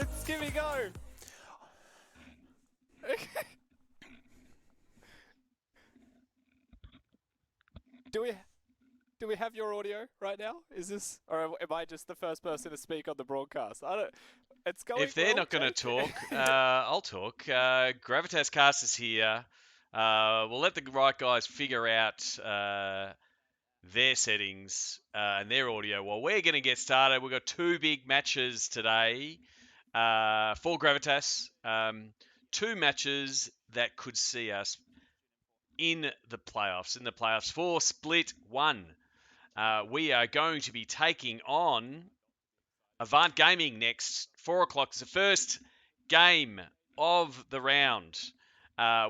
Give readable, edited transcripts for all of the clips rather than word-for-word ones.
It's give me go. Do we have your audio right now? Is this, or am I just the first person to speak on the broadcast? I don't. It's going. If they're well, not going to Jake. talk, I'll talk. Gravitas Cast is here. We'll let the right guys figure out their settings and their audio. Well, we're going to get started. We've got two big matches today for Gravitas. Two matches that could see us in the playoffs for Split 1. We are going to be taking on Avant Gaming next. 4 o'clock is the first game of the round.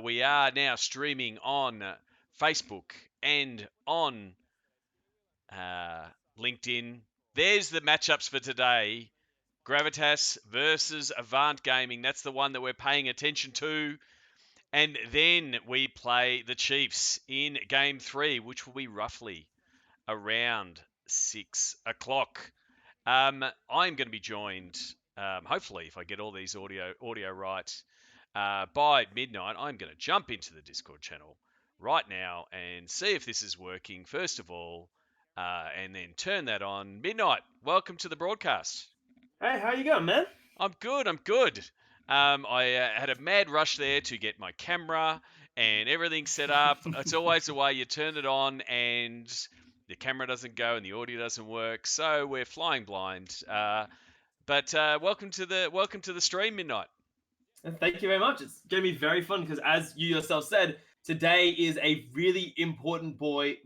We are now streaming on Facebook and on LinkedIn. There's the matchups for today. Gravitas versus Avant Gaming. That's the one that we're paying attention to. And then we play the Chiefs in Game 3, which will be roughly around 6 o'clock. I'm going to be joined, hopefully, if I get all these audio right, by midnight. I'm going to jump into the Discord channel right now and see if this is working, first of all, and then turn that on. Midnight, welcome to the broadcast. Hey, how you going, man? I'm good. I had a mad rush there to get my camera and everything set up. It's always the way you turn it on and the camera doesn't go and the audio doesn't work, so we're flying blind. But welcome to the stream, Midnight. Thank you very much. It's going to be very fun because, as you yourself said, today is a really important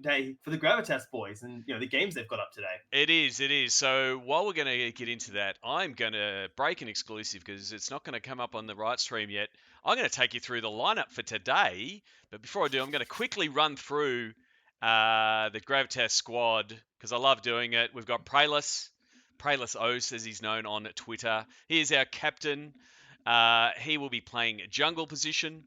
day for the Gravitas boys and the games they've got up today. It is. So while we're going to get into that, I'm going to break an exclusive because it's not going to come up on the right stream yet. I'm going to take you through the lineup for today. But before I do, I'm going to quickly run through the Gravitas squad because I love doing it. We've got Pralis Ose, as he's known on Twitter. He is our captain. He will be playing jungle position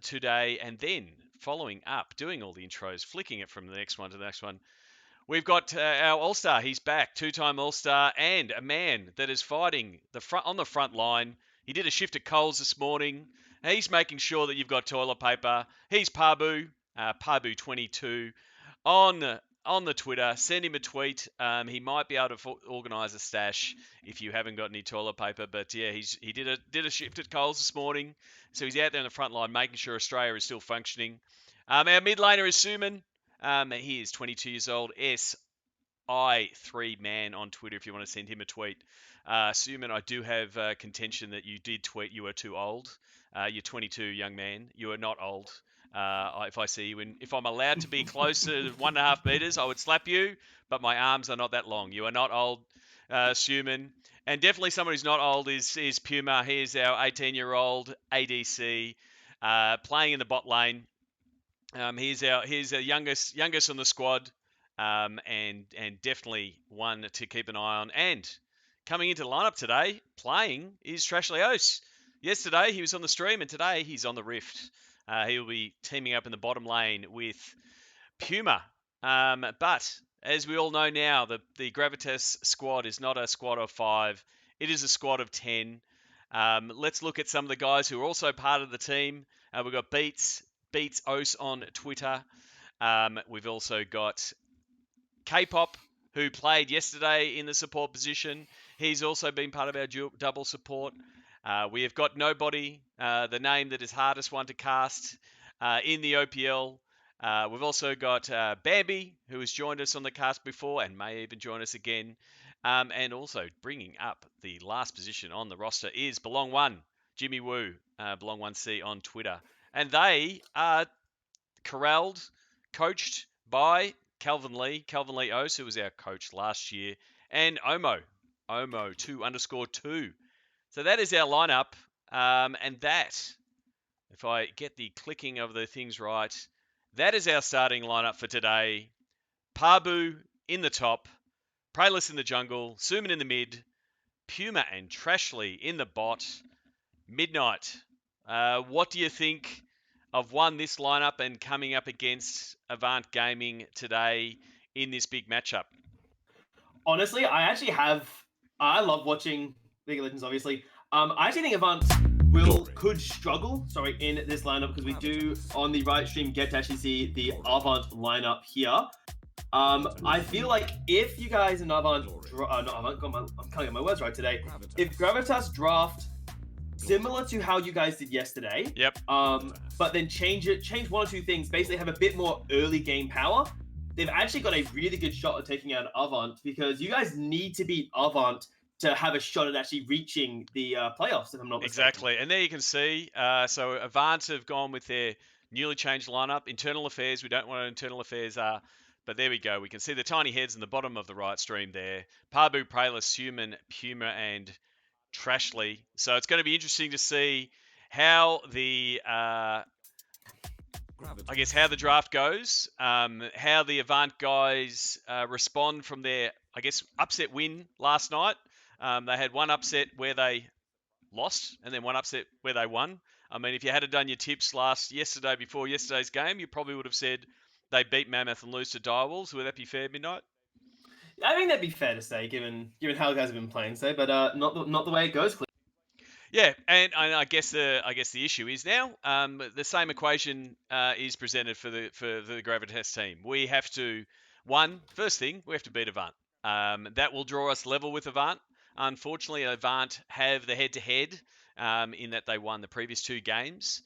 today, and then following up, doing all the intros, flicking it from the next one to the next one. We've got our All-Star. He's back, two-time All-Star, and a man that is fighting on the front line. He did a shift at Coles this morning. He's making sure that you've got toilet paper. He's Pabu, Pabu22 on the Twitter. Send him a tweet. He might be able to organise a stash if you haven't got any toilet paper. But yeah, he did a shift at Coles this morning, so he's out there on the front line making sure Australia is still functioning. Our mid laner is Suman. He is 22 years old. SI3man on Twitter if you want to send him a tweet. Suman, I do have contention that you did tweet you were too old. You're 22, young man. You are not old. If I see you if I'm allowed to be closer to 1.5 meters, I would slap you, but my arms are not that long. You are not old, Suman. And definitely someone who's not old is Puma. He is our 18-year-old ADC playing in the bot lane. He's our youngest on the squad, and definitely one to keep an eye on. And coming into the lineup today, playing is Trashley Ose. Yesterday he was on the stream, and today he's on the Rift. He will be teaming up in the bottom lane with Puma. But as we all know now, the Gravitas squad is not a squad of 5. It is a squad of 10. Let's look at some of the guys who are also part of the team. We've got Beats Ose on Twitter. We've also got K-Pop, who played yesterday in the support position. He's also been part of our double support. We have got Nobody, the name that is hardest one to cast in the OPL. We've also got Bambi, who has joined us on the cast before and may even join us again. And also bringing up the last position on the roster is Belong One, Jimmy Woo, Belong 1C on Twitter. And they are corralled, coached by Calvin Lee Ose, who was our coach last year, and Omo 2_2. So that is our lineup, and that, if I get the clicking of the things right, that is our starting lineup for today. Pabu in the top, Pralis in the jungle, Suman in the mid, Puma and Trashley in the bot. Midnight, what do you think of this lineup and coming up against Avant Gaming today in this big matchup? Honestly, I love watching League of Legends, obviously. I actually think Avant could struggle, in this lineup because we do on the right stream get to actually see the Avant lineup here. I feel like if you guys in Avant, I'm can't get my words right today. If Gravitas draft similar to how you guys did yesterday, Yep. But then change one or two things, basically have a bit more early game power, they've actually got a really good shot at taking out Avant, because you guys need to beat Avant to have a shot at actually reaching the playoffs, if I'm not mistaken. Exactly. And there you can see, so Avant have gone with their newly changed lineup. Internal affairs, we don't know what internal affairs are, but there we go. We can see the tiny heads in the bottom of the right stream there. Pabu, Pralis, Human, Puma, and Trashly. So it's going to be interesting to see how the how the draft goes, how the Avant guys respond from their, upset win last night. They had one upset where they lost and then one upset where they won. I mean, if you had done your tips yesterday before yesterday's game, you probably would have said they beat Mammoth and lose to Direwolves. Would that be fair, Midnight? I think that'd be fair to say, given how the guys have been playing today, but not the way it goes. Yeah, and I guess the issue is now the same equation is presented for the Gravitas team. We have to first thing we have to beat Avant. That will draw us level with Avant. Unfortunately, Avant have the head-to-head in that they won the previous two games.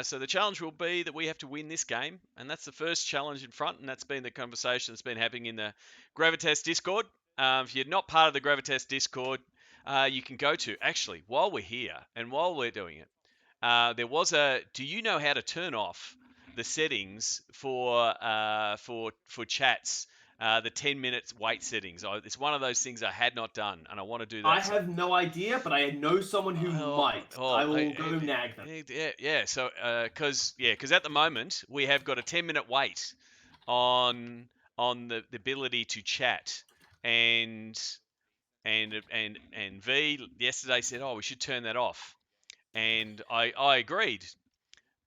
So the challenge will be that we have to win this game, and that's the first challenge in front, and that's been the conversation that's been happening in the Gravitas Discord. If you're not part of the Gravitas Discord, you can go to. Actually, while we're here and while we're doing it, there was do you know how to turn off the settings for chats? The 10 minutes wait settings. It's one of those things I had not done, and I want to do that. I have no idea, but I know someone who might. I will go nag them. Yeah. So, because at the moment we have got a 10-minute wait on the ability to chat, and V yesterday said, "Oh, we should turn that off," and I agreed.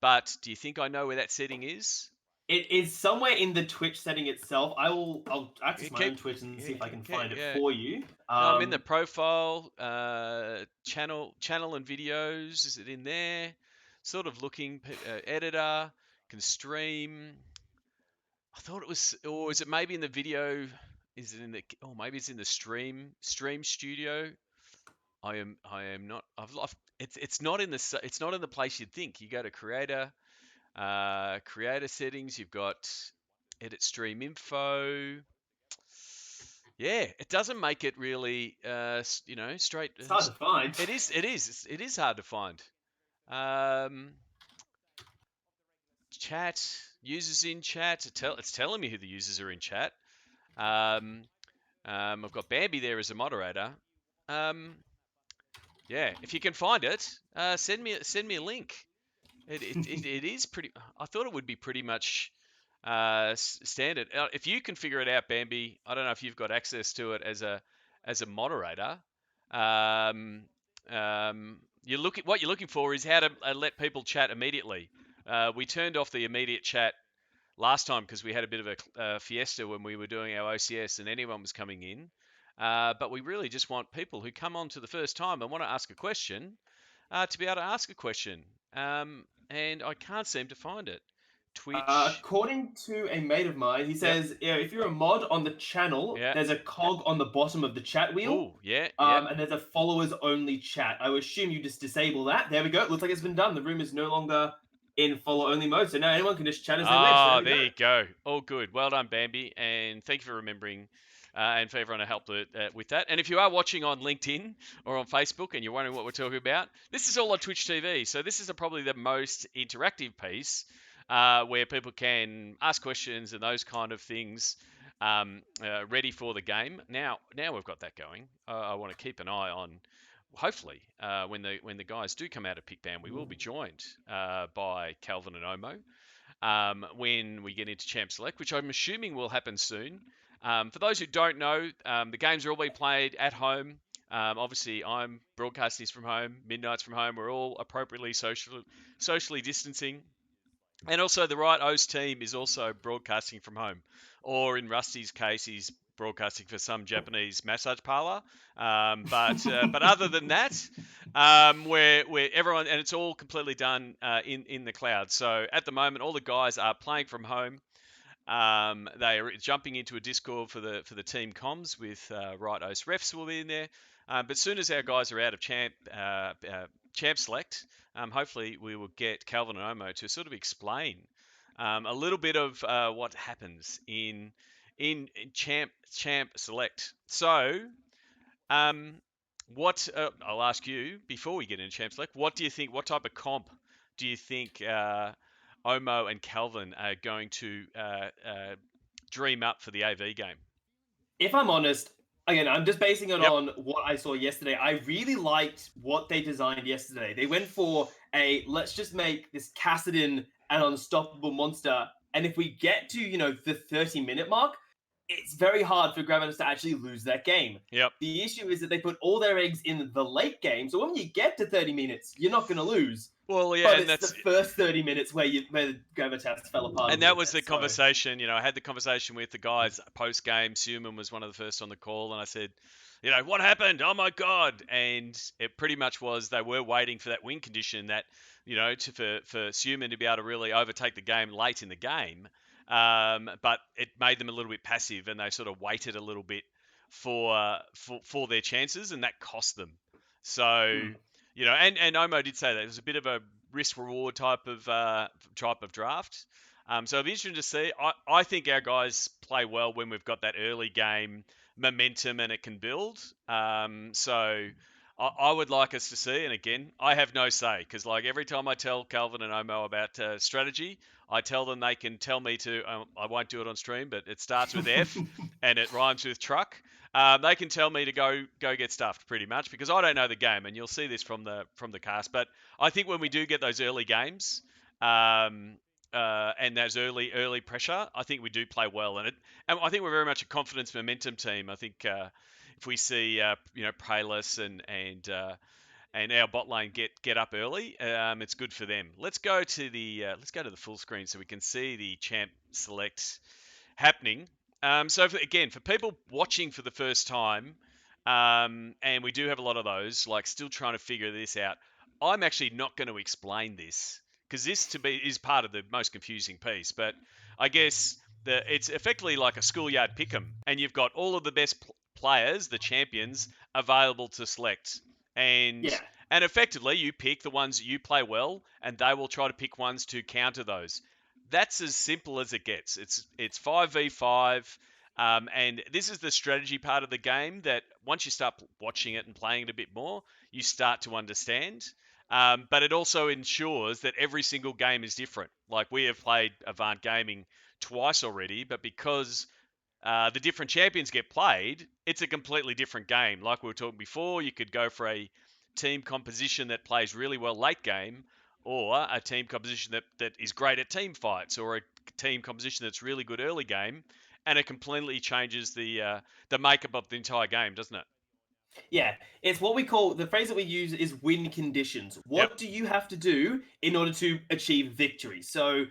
But do you think I know where that setting is? It is somewhere in the Twitch setting itself. I'll access my own Twitch and see if I can find it for you. No, I'm in the profile, channel and videos. Is it in there? Sort of looking, editor, can stream. I thought it was, or is it maybe in the video? Is it in the? Oh, maybe it's in the stream studio. I am not. It's not in the place you'd think. You go to creator settings. You've got edit stream info. Yeah, it doesn't make it really, straight. It's hard to find. It is hard to find. Chat, users in chat. It's telling me who the users are in chat. I've got Bambi there as a moderator. Yeah, if you can find it, send me a link. It is pretty. I thought it would be pretty much standard. If you can figure it out, Bambi, I don't know if you've got access to it as a moderator. What you're looking for is how to let people chat immediately. We turned off the immediate chat last time because we had a bit of a fiesta when we were doing our OCS and anyone was coming in. But we really just want people who come on to the first time and want to ask a question to be able to ask a question. And I can't seem to find it. Twitch. According to a mate of mine, he says, if you're a mod on the channel, there's a cog on the bottom of the chat wheel. Oh, yeah. And there's a followers only chat. I would assume you just disable that. There we go. It looks like it's been done. The room is no longer in follow only mode, so now anyone can just chat as they wish. Oh, there you go. All good. Well done, Bambi, and thank you for remembering. And for everyone to help with that. And if you are watching on LinkedIn or on Facebook and you're wondering what we're talking about, this is all on Twitch TV. So this is probably the most interactive piece where people can ask questions and those kind of things ready for the game. Now we've got that going. I want to keep an eye on, hopefully, when the guys do come out of Pick Band, we will be joined by Calvin and Omo when we get into Champ Select, which I'm assuming will happen soon. For those who don't know, the games are all being played at home. Obviously, I'm broadcasting this from home. Midnight's from home. We're all appropriately socially distancing. And also, the right host team is also broadcasting from home, or in Rusty's case, he's broadcasting for some Japanese massage parlor. But other than that, where everyone, and it's all completely done in the cloud. So at the moment, all the guys are playing from home. They are jumping into a Discord for the team comms with right host refs will be in there. But as soon as our guys are out of champ select, hopefully we will get Calvin and Omo to sort of explain a little bit of what happens in champ select. So, what I'll ask you before we get into champ select, what do you think? What type of comp do you think Omo and Calvin are going to dream up for the AV game? If I'm honest, again, I'm just basing it Yep. on what I saw yesterday. I really liked what they designed yesterday. They went for let's just make this Kassadin an unstoppable monster. And if we get to, the 30-minute mark, it's very hard for Gravitas to actually lose that game. Yep. The issue is that they put all their eggs in the late game. So when you get to 30 minutes, you're not going to lose. Well, yeah, but and it's the first 30 minutes where Gravitas fell apart. And that was the conversation. I had the conversation with the guys post game. Suman was one of the first on the call, and I said, what happened? Oh my God! And it pretty much was they were waiting for that win condition that, for Suman to be able to really overtake the game late in the game. But it made them a little bit passive, and they sort of waited a little bit for their chances, and that cost them. So. And Omo did say that it was a bit of a risk reward type of draft. So it'll be interesting to see. I think our guys play well when we've got that early game momentum and it can build. So I would like us to see. And again, I have no say because every time I tell Calvin and Omo about strategy, I tell them they can tell me to. I won't do it on stream, but it starts with F and it rhymes with truck. They can tell me to go get stuffed pretty much because I don't know the game, and you'll see this from the cast. But I think when we do get those early games and those early pressure, I think we do play well, and I think we're very much a confidence momentum team. I think if we see Prayless and our bot lane get up early, it's good for them. Let's go to the full screen so we can see the champ select happening. So for people watching for the first time, and we do have a lot of those, still trying to figure this out, I'm actually not going to explain this because this is part of the most confusing piece. But I guess it's effectively like a schoolyard pick'em, and you've got all of the best players, the champions, available to select, and effectively you pick the ones that you play well, and they will try to pick ones to counter those. That's as simple as it gets. It's 5v5, and this is the strategy part of the game that once you start watching it and playing it a bit more, you start to understand. But it also ensures that every single game is different. We have played Avant Gaming twice already, but because the different champions get played, it's a completely different game. Like we were talking before, you could go for a team composition that plays really well late game, or a team composition that is great at team fights, or a team composition that's really good early game, and it completely changes the makeup of the entire game, doesn't it? Yeah, it's what we call, the phrase that we use is win conditions. What do you have to do in order to achieve victory? So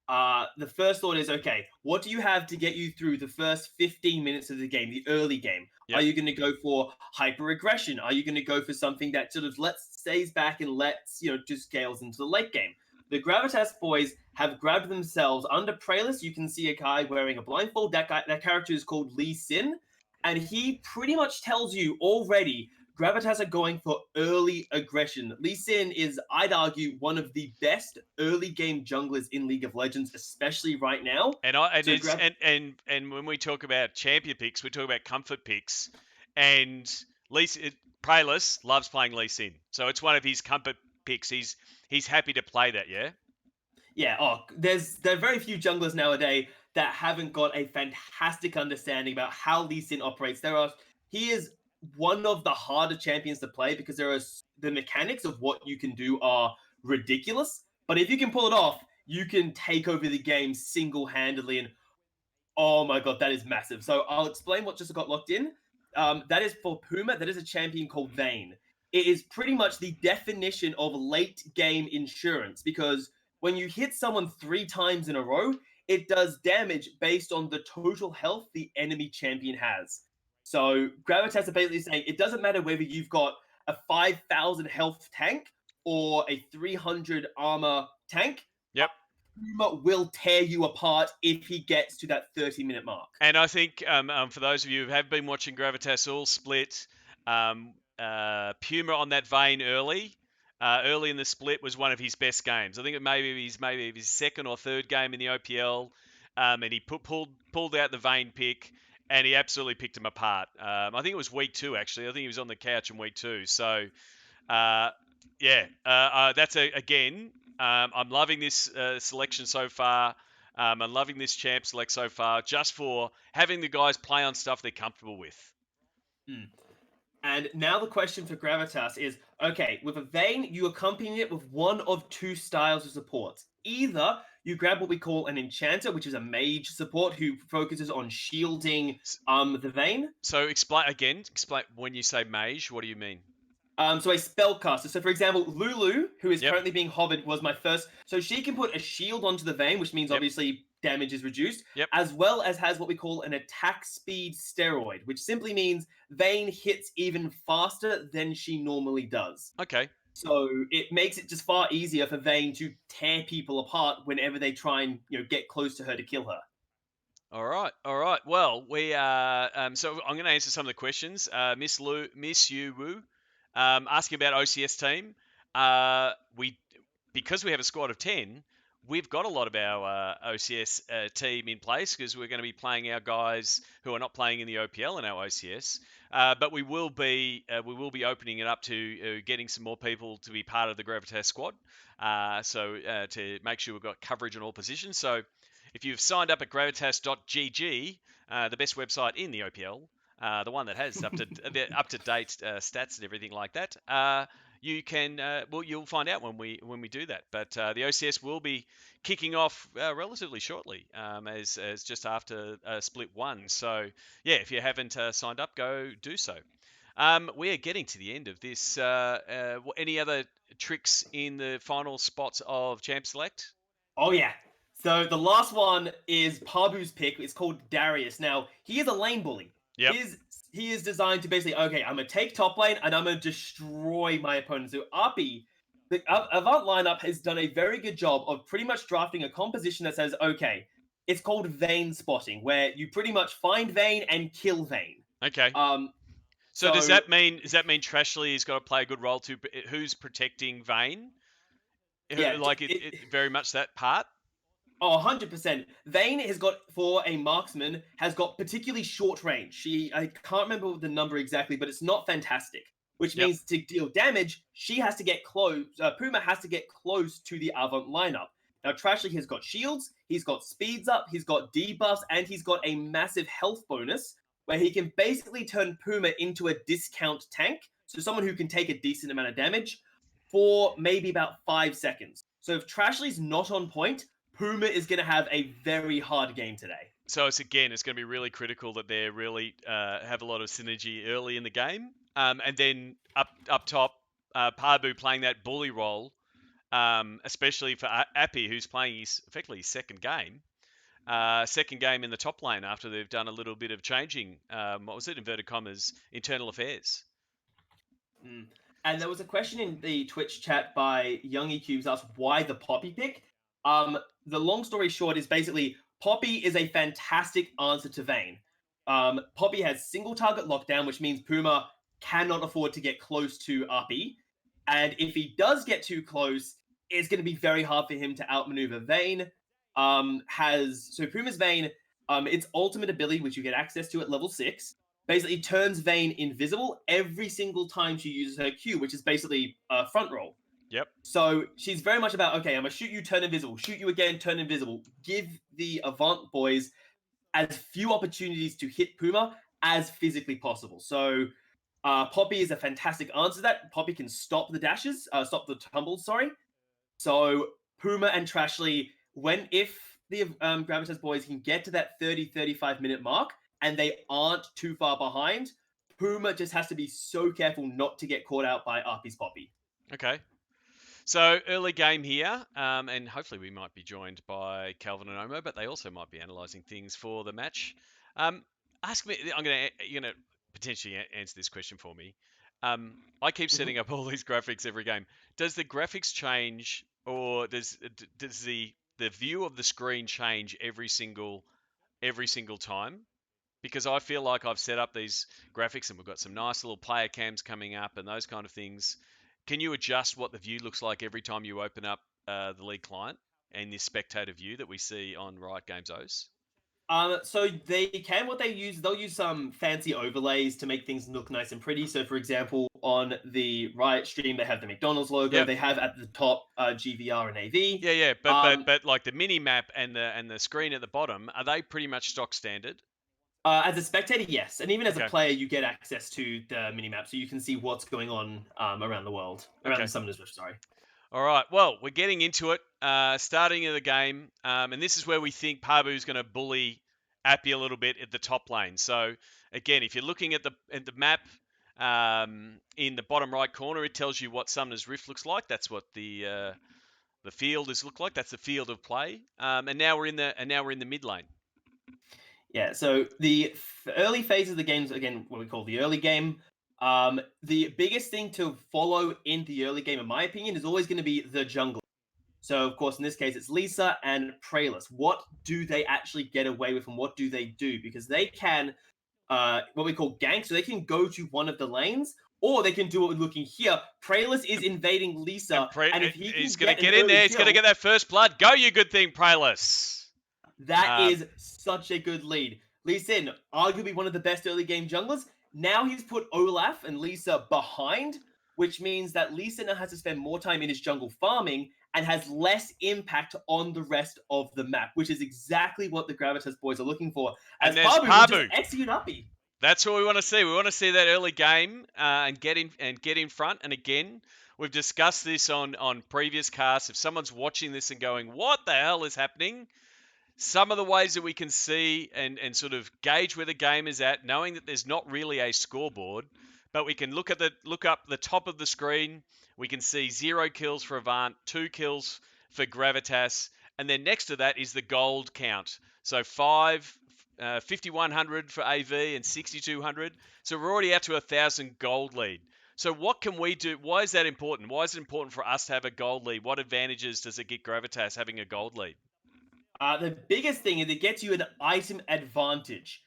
the first thought is, okay, what do you have to get you through the first 15 minutes of the game, the early game? Yep. Are you going to go for hyper aggression? Are you going to go for something that sort of stays back and lets, just scales into the late game? The Gravitas boys have grabbed themselves under Prayless. You can see a guy wearing a blindfold. That character is called Lee Sin. And he pretty much tells you already Gravitas are going for early aggression. Lee Sin is, I'd argue, one of the best early game junglers in League of Legends, especially right now. And when we talk about champion picks, we talk about comfort picks. And Prayless loves playing Lee Sin, so it's one of his comfort picks. He's happy to play that, yeah. Yeah. There are very few junglers nowadays that haven't got a fantastic understanding about how Lee Sin operates. He is one of the harder champions to play because the mechanics of what you can do are ridiculous. But if you can pull it off, you can take over the game single-handedly. And oh my God, that is massive. So I'll explain what just got locked in. That is for Puma. That is a champion called Vane. It is pretty much the definition of late game insurance because when you hit someone 3 times in a row, it does damage based on the total health the enemy champion has. So Gravitas are basically saying it doesn't matter whether you've got a 5,000 health tank or a 300 armor tank. Yep. Puma will tear you apart if he gets to that 30-minute mark. And I think for those of you who have been watching Gravitas all split, Puma on that vein early in the split was one of his best games. I think it maybe his second or third game in the OPL, and he pulled out the vein pick, and he absolutely picked him apart. I think it was week 2 actually. I think he was on the couch in week 2. So that's again. I'm loving this selection so far. I'm loving this champ select so far, just for having the guys play on stuff they're comfortable with. And now the question for Gravitas is, okay, with a Vayne, you accompany it with one of 2 styles of supports. Either you grab what we call an Enchanter, which is a mage support who focuses on shielding the Vayne. So explain when you say mage, what do you mean? So a spellcaster. So for example, Lulu, who is currently being hovered, was my first. So she can put a shield onto the Vayne, which means obviously damage is reduced, as well as has what we call an attack speed steroid, which simply means Vayne hits even faster than she normally does. Okay. So it makes it just far easier for Vayne to tear people apart whenever they try and get close to her to kill her. All right. Well, we so I'm going to answer some of the questions. Miss Yu Wu. Asking about OCS team, because we have a squad of 10, we've got a lot of our OCS team in place because we're going to be playing our guys who are not playing in the OPL in our OCS. But we will be opening it up to getting some more people to be part of the Gravitas squad. So to make sure we've got coverage in all positions. So if you've signed up at gravitas.gg, the best website in the OPL. The one that has up to date stats and everything like that. You can you'll find out when we do that. But the OCS will be kicking off relatively shortly, as just after split 1. So yeah, if you haven't signed up, go do so. We are getting to the end of this. Any other tricks in the final spots of Champ Select? Oh yeah. So the last one is Pabu's pick. It's called Darius. Now he is a lane bully. Yep. He is designed to basically, okay, I'm going to take top lane and I'm going to destroy my opponent. So Arpi, the Avant lineup has done a very good job of pretty much drafting a composition that says, okay, it's called Vayne spotting, where you pretty much find Vayne and kill Vayne. Okay. So does that mean Trashley has got to play a good role too? Who's protecting Vayne? Yeah, very much that part. Oh, 100%. Vayne has got, for a marksman, has got particularly short range. I can't remember the number exactly, but it's not fantastic. Which means to deal damage, she has to get close. Puma has to get close to the Avant lineup. Now, Trashley has got shields, he's got speeds up, he's got debuffs, and he's got a massive health bonus where he can basically turn Puma into a discount tank. So someone who can take a decent amount of damage for maybe about 5 seconds. So if Trashley's not on point, Puma is going to have a very hard game today. So it's going to be really critical that they really have a lot of synergy early in the game. And then up top, Pabu playing that bully role, especially for Appy, who's playing effectively his second game in the top lane after they've done a little bit of changing, what was it, inverted commas, internal affairs. And there was a question in the Twitch chat by Young EQs asked why the Poppy pick. The long story short is basically Poppy is a fantastic answer to Vayne. Poppy has single target lockdown, which means Puma cannot afford to get close to Arpi. And if he does get too close, it's going to be very hard for him to outmaneuver. Vayne Puma's Vayne, its ultimate ability, which you get access to at level 6, basically turns Vayne invisible every single time she uses her Q, which is basically a front roll. Yep. So she's very much about, okay, I'm going to shoot you, turn invisible, shoot you again, turn invisible. Give the Avant boys as few opportunities to hit Puma as physically possible. So Poppy is a fantastic answer to that. Poppy can stop the dashes, stop the tumbles, sorry. So Puma and Trashley, if the Gravitas boys can get to that 30-35 minute mark and they aren't too far behind, Puma just has to be so careful not to get caught out by Arpi's Poppy. Okay. So early game here, and hopefully we might be joined by Calvin and Omo, but they also might be analysing things for the match. Ask me. You're gonna potentially answer this question for me. I keep setting up all these graphics every game. Does the graphics change, or does the view of the screen change every single time? Because I feel like I've set up these graphics and we've got some nice little player cams coming up and those kind of things. Can you adjust what the view looks like every time you open up the League client and this spectator view that we see on Riot Games OS? So they can, they'll use some fancy overlays to make things look nice and pretty. So for example, on the Riot stream, they have the McDonald's logo. Yep. They have at the top GVR and AV. Yeah, but like the mini map and the screen at the bottom, are they pretty much stock standard? As a spectator, yes, and even as a Okay. player, you get access to the minimap, so you can see what's going on around the world, around Okay. the Summoners Rift. Sorry. All right. Well, we're getting into it. Starting of the game, and this is where we think Pabu's going to bully Appy a little bit at the top lane. So again, if you're looking at the map in the bottom right corner, it tells you what Summoner's Rift looks like. That's what the field is look like. That's the field of play. And now we're in the mid lane. Yeah. So the early phases of the games, again, what we call the early game. The biggest thing to follow in the early game, in my opinion, is always going to be the jungle. So, of course, in this case, it's Lisa and Praelus. What do they actually get away with, and what do they do? Because they can, what we call gank, so they can go to one of the lanes, or they can do what we're looking here. Praelus is invading Lisa, and if he's going to get in there, he's going to get that first blood. Go, you good thing, Praelus. That is such a good lead. Lee Sin, arguably one of the best early game junglers. Now he's put Olaf and Lisa behind, which means that Lisa now has to spend more time in his jungle farming and has less impact on the rest of the map, which is exactly what the Gravitas boys are looking for. As Pabu just execute Uppy. That's what we want to see. We want to see that early game and get in front. And again, we've discussed this on previous casts. If someone's watching this and going, "What the hell is happening?" Some of the ways that we can see and sort of gauge where the game is at, knowing that there's not really a scoreboard, but we can look up the top of the screen. We can see 0 kills for Avant, 2 kills for Gravitas, and then next to that is the gold count. So 5,100 for AV and 6,200. So we're already out to 1,000 gold lead. So what can we do? Why is that important? Why is it important for us to have a gold lead? What advantages does it get Gravitas having a gold lead? The biggest thing is it gets you an item advantage.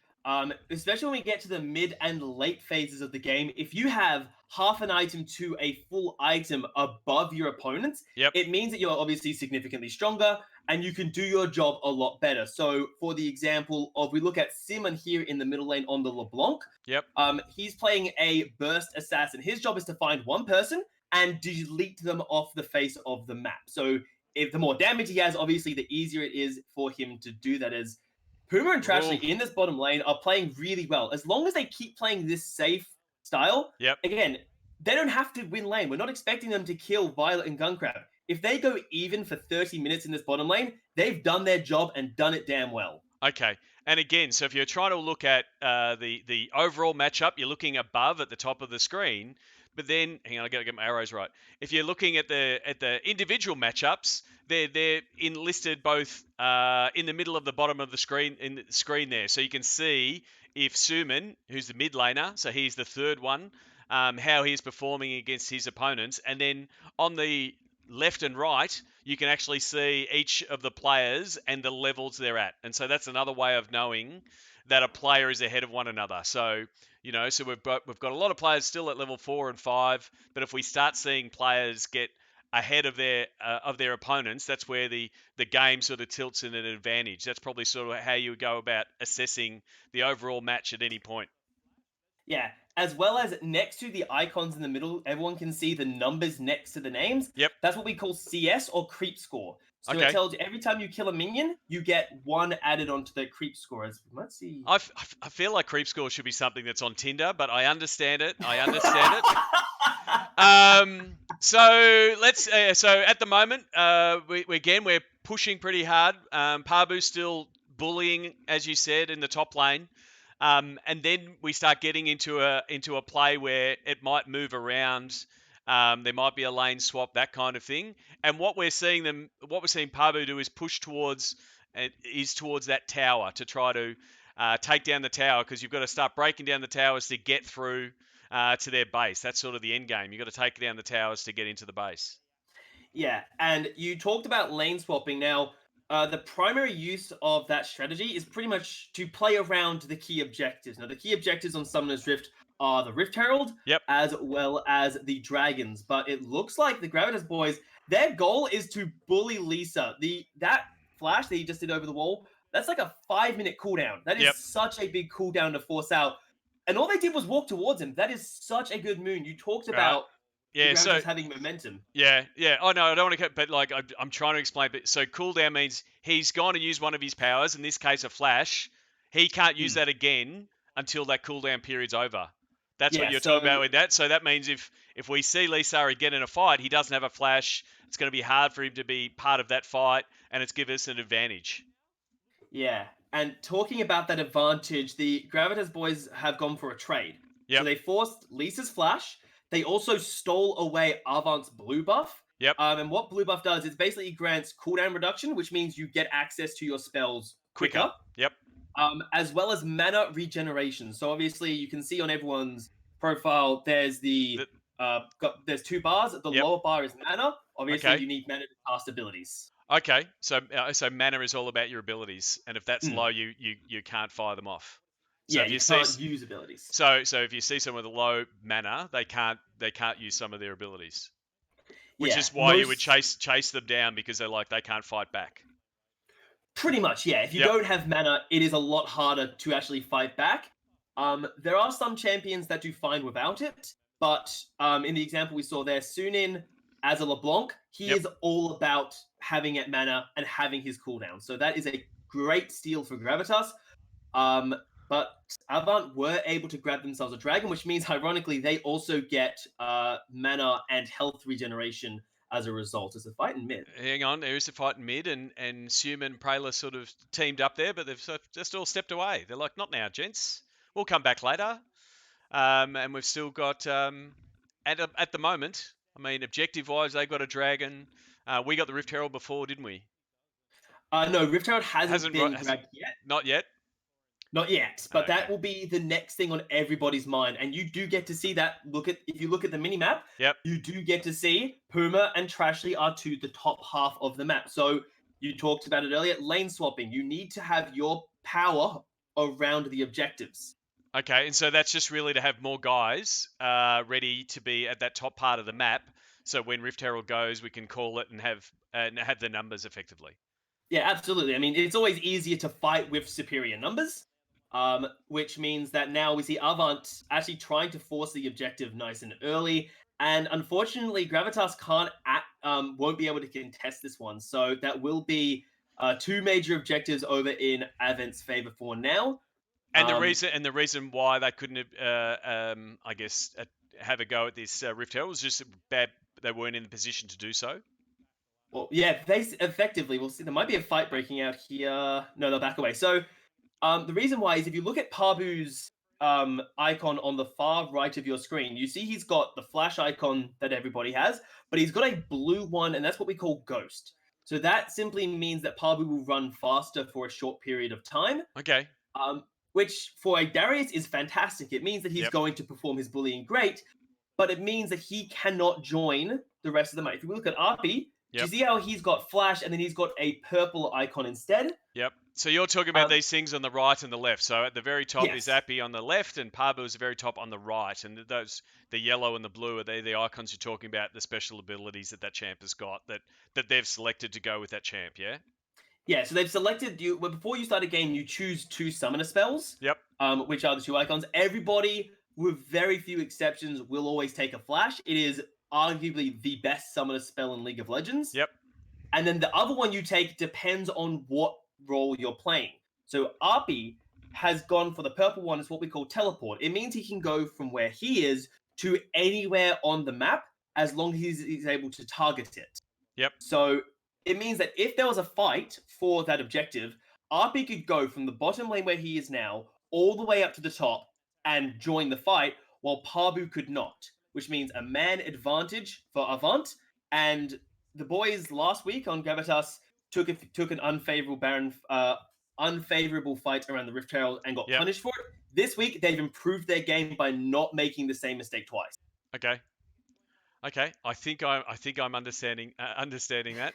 Especially when we get to the mid and late phases of the game. If you have half an item to a full item above your opponents, it means that you're obviously significantly stronger and you can do your job a lot better. So for the example of, we look at Simon here in the middle lane on the LeBlanc. He's playing a burst assassin. His job is to find one person and delete them off the face of the map. So if the more damage he has, obviously the easier it is for him to do that. As Puma and Trashley in this bottom lane are playing really well. As long as they keep playing this safe style, again, they don't have to win lane. We're not expecting them to kill Violet and Gunkrab. If they go even for 30 minutes in this bottom lane, they've done their job and done it damn well. Okay. And again, so if you're trying to look at the overall matchup, you're looking above at the top of the screen. But then, hang on, I got to get my arrows right. If you're looking at the individual matchups, they're enlisted both in the middle of the bottom of the screen there. So you can see if Suman, who's the mid laner, so he's the third one, how he's performing against his opponents. And then on the left and right, you can actually see each of the players and the levels they're at. And so that's another way of knowing that a player is ahead of one another. So, so we've got a lot of players still at level 4 and 5, but if we start seeing players get ahead of their opponents, that's where the game sort of tilts in an advantage. That's probably sort of how you would go about assessing the overall match at any point. Yeah, as well as next to the icons in the middle, everyone can see the numbers next to the names. That's what we call CS or creep score. So it tells you every time you kill a minion, you get 1 added onto the creep score. As we might see. I feel like creep score should be something that's on Tinder, but I understand it. So let's. So at the moment, we're pushing pretty hard. Pabu's still bullying, as you said, in the top lane. And then we start getting into a play where it might move around There might be a lane swap, that kind of thing. And what we're seeing Pabu do is push towards that tower to try to take down the tower, because you've got to start breaking down the towers to get through to their base. That's sort of the end game. You've got to take down the towers to get into the base. Yeah, and you talked about lane swapping. Now, the primary use of that strategy is pretty much to play around the key objectives. Now, the key objectives on Summoner's Rift are the Rift Herald, Yep. as well as the Dragons. But it looks like the Gravitas boys, their goal is to bully Lisa. That flash that he just did over the wall, that's like a 5-minute cooldown. That is such a big cooldown to force out. And all they did was walk towards him. That is such a good moon. You talked about so having momentum. Yeah. I know. I don't want to, but like I'm trying to explain. But so cooldown means he's gone to use one of his powers. In this case, a flash. He can't use that again until that cooldown period's over. That's what you're talking about with that. So that means if we see Lisari get in a fight, he doesn't have a flash. It's going to be hard for him to be part of that fight, and it's give us an advantage. Yeah, and talking about that advantage, the Gravitas boys have gone for a trade. Yep. So they forced Lisa's flash. They also stole away Avant's blue buff. Yep. And what blue buff does is basically grants cooldown reduction, which means you get access to your spells quicker. Yep. As well as mana regeneration. So obviously you can see on everyone's profile there's there's 2 bars. The lower bar is mana. Obviously you need mana to cast abilities. Okay, so mana is all about your abilities, and if that's low, you can't fire them off. So if you can't use abilities. So if you see someone with low mana, they can't use some of their abilities, which is why you would chase them down, because they can't fight back. Pretty much, yeah. If you don't have mana, it is a lot harder to actually fight back. There are some champions that do fine without it, but in the example we saw there, Sunin as a LeBlanc, he is all about having it mana and having his cooldown. So that is a great steal for Gravitas. But Avant were able to grab themselves a dragon, which means, ironically, they also get mana and health regeneration as a result. It's a fight in mid. Hang on, there is a fight in mid, and Suman and Prayla sort of teamed up there, but they've just all stepped away. They're like, not now, gents. We'll come back later. And we've still got, at the moment, I mean, objective-wise, they've got a dragon. We got the Rift Herald before, didn't we? No, Rift Herald hasn't been grabbed yet. Not yet? Not yet, but that will be the next thing on everybody's mind. And you do get to see that. If you look at the mini-map, you do get to see Puma and Trashly are to the top half of the map. So you talked about it earlier, lane swapping. You need to have your power around the objectives. Okay, and so that's just really to have more guys ready to be at that top part of the map. So when Rift Herald goes, we can call it and have the numbers effectively. Yeah, absolutely. I mean, it's always easier to fight with superior numbers, which means that now we see Avant actually trying to force the objective nice and early. And unfortunately, Gravitas won't be able to contest this one. So that will be 2 major objectives over in Avant's favor for now. And the reason why they couldn't, have a go at this Rift Herald was just bad. They weren't in the position to do so. Well, yeah, they effectively. We'll see. There might be a fight breaking out here. No, they'll back away. So, the reason why is if you look at Pabu's icon on the far right of your screen, you see he's got the flash icon that everybody has, but he's got a blue one, and that's what we call Ghost. So that simply means that Pabu will run faster for a short period of time. Okay. Which for a Darius is fantastic. It means that he's going to perform his bullying great, but it means that he cannot join the rest of the map. If you look at RP, do you see how he's got flash and then he's got a purple icon instead? Yep. So you're talking about these things on the right and the left. So at the very top is Appy on the left, and Pabu is the very top on the right. And the yellow and the blue are the icons you're talking about, the special abilities that champ has got that they've selected to go with that champ, yeah? Yeah, so they've selected you. Well, before you start a game, you choose 2 summoner spells. Yep. Which are the 2 icons. Everybody, with very few exceptions, will always take a flash. It is arguably the best summoner spell in League of Legends. Yep. And then the other one you take depends on what role you're playing. So RP has gone for the purple one. It's what we call teleport. It means he can go from where he is to anywhere on the map as long as he's able to target it. Yep. So it means that if there was a fight for that objective, RP could go from the bottom lane where he is now all the way up to the top and join the fight, while Pabu could not. which means a man advantage for Avant. And the boys last week on Gravitas took an unfavorable fight around the Rift Herald and got punished for it. This week, they've improved their game by not making the same mistake twice. Okay. I think I'm understanding that.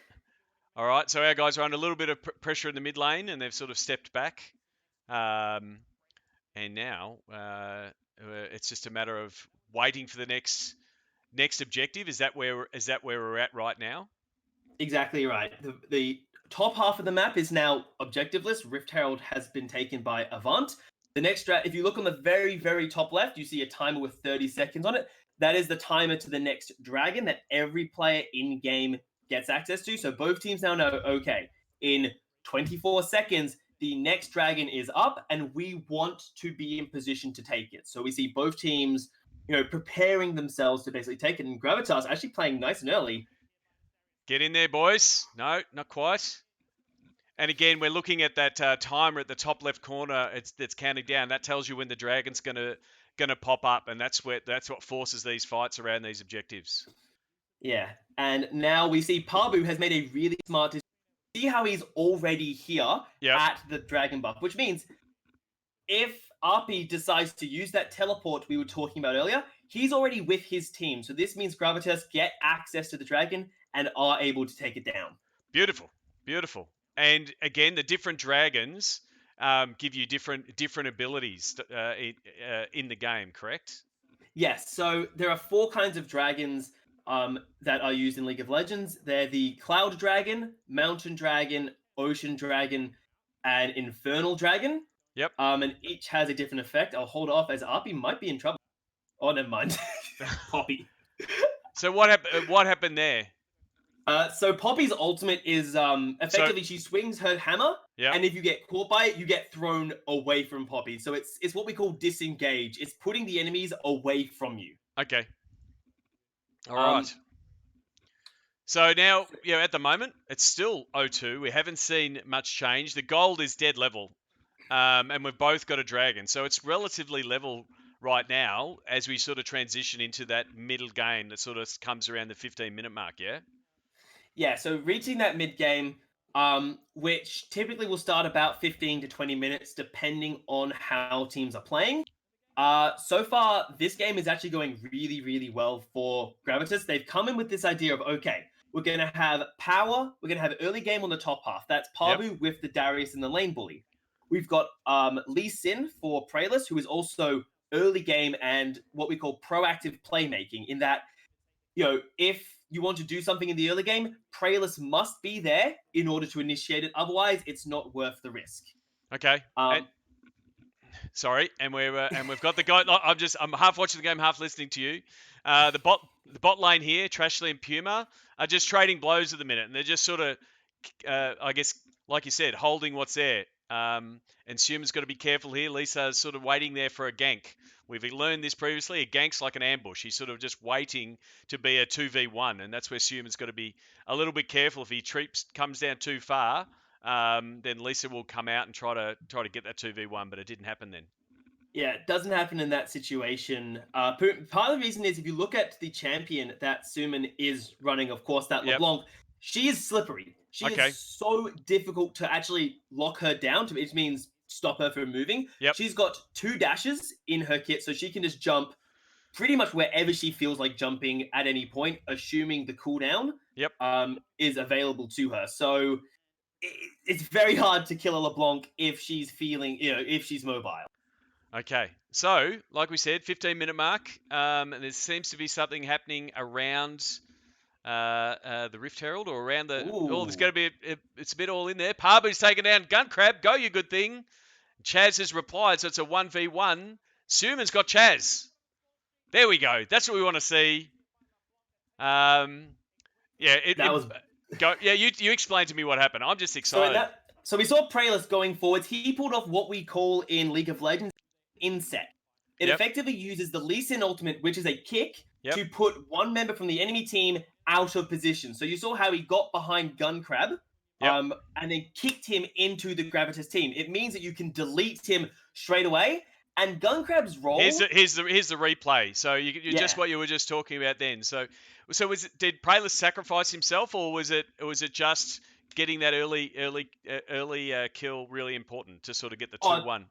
All right. So our guys are under a little bit of pressure in the mid lane, and they've sort of stepped back. And now it's just a matter of waiting for the next objective. Is that where we're at right now? Exactly right. The top half of the map is now objectiveless. Rift Herald has been taken by Avant. The next if you look on the very, very top left, you see a timer with 30 seconds on it. That is the timer to the next dragon that every player in game gets access to. So both teams now know, okay, in 24 seconds, the next dragon is up, and we want to be in position to take it. So we see both teams, preparing themselves to basically take it. And Gravitas actually playing nice and early. Get in there, boys. No, not quite. And again, we're looking at that timer at the top left corner. It's counting down. That tells you when the dragon's gonna pop up, and that's what forces these fights around these objectives. Yeah, and now we see Pabu has made a really smart decision. See how he's already here at the dragon buff, which means if RP decides to use that teleport we were talking about earlier, he's already with his team. So this means Gravitas get access to the dragon and are able to take it down. Beautiful. And again, the different dragons give you different abilities in the game, correct? Yes. So there are 4 kinds of dragons that are used in League of Legends. They're the Cloud Dragon, Mountain Dragon, Ocean Dragon, and Infernal Dragon. Yep. And each has a different effect. I'll hold off as RP might be in trouble. Oh, never mind. Poppy. So what happened there? So Poppy's ultimate is effectively she swings her hammer, and if you get caught by it, you get thrown away from Poppy. So it's what we call disengage. It's putting the enemies away from you. Okay. All right. So now, at the moment, it's still 0-2. We haven't seen much change. The gold is dead level, and we've both got a dragon. So it's relatively level right now as we sort of transition into that middle game that sort of comes around the 15-minute mark, yeah? Yeah, so reaching that mid game, which typically will start about 15 to 20 minutes, depending on how teams are playing. So far, this game is actually going really, really well for Gravitas. They've come in with this idea of, okay, we're going to have power. We're going to have early game on the top half. That's Pabu with the Darius and the lane bully. We've got Lee Sin for Praelus, who is also early game and what we call proactive playmaking, in that, if you want to do something in the early game, Praelus must be there in order to initiate it. Otherwise, it's not worth the risk. Okay. Sorry, and we've got the guy. I'm half watching the game, half listening to you. The bot lane here, Trashly and Puma, are just trading blows at the minute, and they're just sort of, I guess, like you said, holding what's there. And Suma's got to be careful here. Lisa's sort of waiting there for a gank. We've learned this previously. A gank's like an ambush. He's sort of just waiting to be a 2v1, and that's where Suma's got to be a little bit careful. If he comes down too far, then Lisa will come out and try to get that 2v1, but it didn't happen then. Yeah, it doesn't happen in that situation. Part of the reason is if you look at the champion that Suman is running, of course, that LeBlanc, she is slippery. She is so difficult to actually lock her down. It means stop her from moving. Yep. She's got 2 dashes in her kit, so she can just jump pretty much wherever she feels like jumping at any point, assuming the cooldown is available to her. So it's very hard to kill a LeBlanc if she's feeling, if she's mobile. Okay, so like we said, 15-minute mark, and there seems to be something happening around the Rift Herald or around the. Ooh. Oh, there's going to be it's a bit all in there. Pabu's taken down Gun Crab. Go, you good thing. Chaz has replied, so it's a 1v1. Suman's got Chaz. There we go. That's what we want to see. You explain to me what happened. I'm just excited. So we saw Praelus going forwards. He pulled off what we call in League of Legends inset. It effectively uses the Lee Sin ultimate, which is a kick, to put one member from the enemy team out of position. So you saw how he got behind Gun Crab, and then kicked him into the Gravitas team. It means that you can delete him straight away, And Gunkrab's role. Here's the replay. So you're just Yeah. what you were just talking about then. So did Pralis sacrifice himself, or was it just getting that early kill really important to sort of get the 2-1?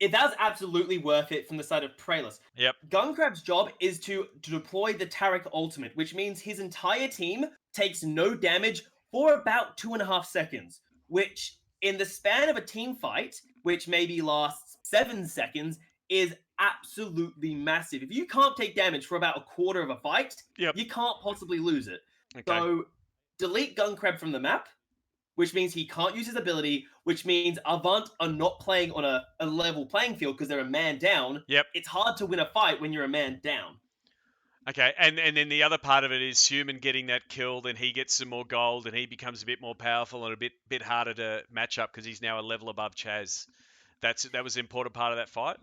That was absolutely worth it from the side of Pralis. Yep. Gunkrab's job is to deploy the Tarek ultimate, which means his entire team takes no damage for about 2.5 seconds, which in the span of a team fight, which maybe lasts 7 seconds, is absolutely massive. If you can't take damage for about a quarter of a fight, Yep. you can't possibly lose it. Okay. So delete Gunkrab from the map, which means he can't use his ability, which means Avant are not playing on a level playing field because they're a man down. Yep. It's hard to win a fight when you're a man down. Okay, and then the other part of it is Human getting that kill, then he gets some more gold, and he becomes a bit more powerful and a bit harder to match up because he's now a level above Chaz. That was the important part of that fight.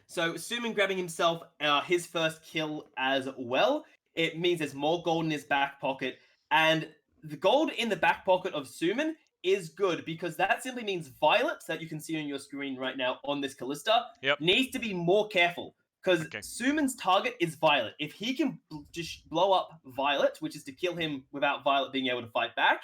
So Suman grabbing himself his first kill as well. It means there's more gold in his back pocket, and the gold in the back pocket of Suman is good because that simply means Violet, that you can see on your screen right now on this Callista, needs to be more careful because Suman's target is Violet. If he can just blow up Violet, which is to kill him without Violet being able to fight back,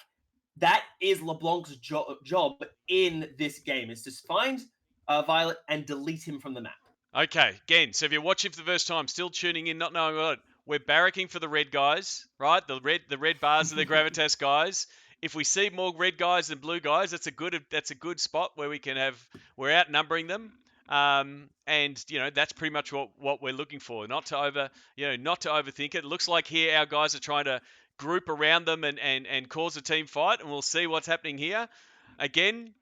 that is LeBlanc's job in this game, is to find Violet and delete him from the map. Okay, again, so if you're watching for the first time, still tuning in, not knowing what, we're barracking for the red guys, right? The red bars are the Gravitas guys. If we see more red guys than blue guys, that's a good spot where we're outnumbering them. And that's pretty much what we're looking for. Not to overthink it. It looks like here our guys are trying to group around them and cause a team fight, and we'll see what's happening here. Again,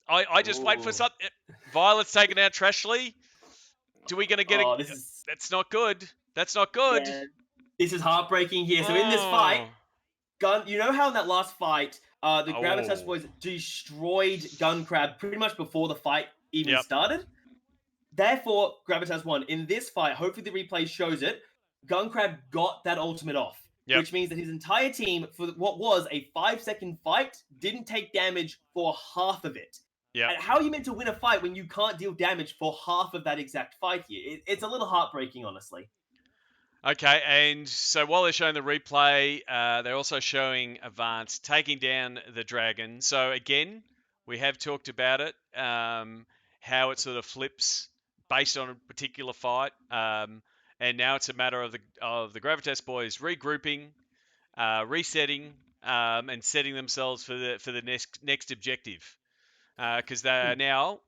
I just wait for something. Violet's taking out Trashly. Do we going to get it? That's not good. That's not good. Yeah, this is heartbreaking here. So in this fight, you know how in that last fight, the Gravitas boys destroyed Gunkrab pretty much before the fight even started? Therefore, Gravitas won. In this fight, hopefully the replay shows it, Gunkrab got that ultimate off. Which means that his entire team, for what was a 5-second fight, didn't take damage for half of it. Yeah. And how are you meant to win a fight when you can't deal damage for half of that exact fight here? It's a little heartbreaking, honestly. Okay, and so while they're showing the replay, they're also showing Avant taking down the dragon. So again, we have talked about it, how it sort of flips based on a particular fight, and now it's a matter of the Gravitas boys regrouping, resetting, and setting themselves for the next objective, because they are now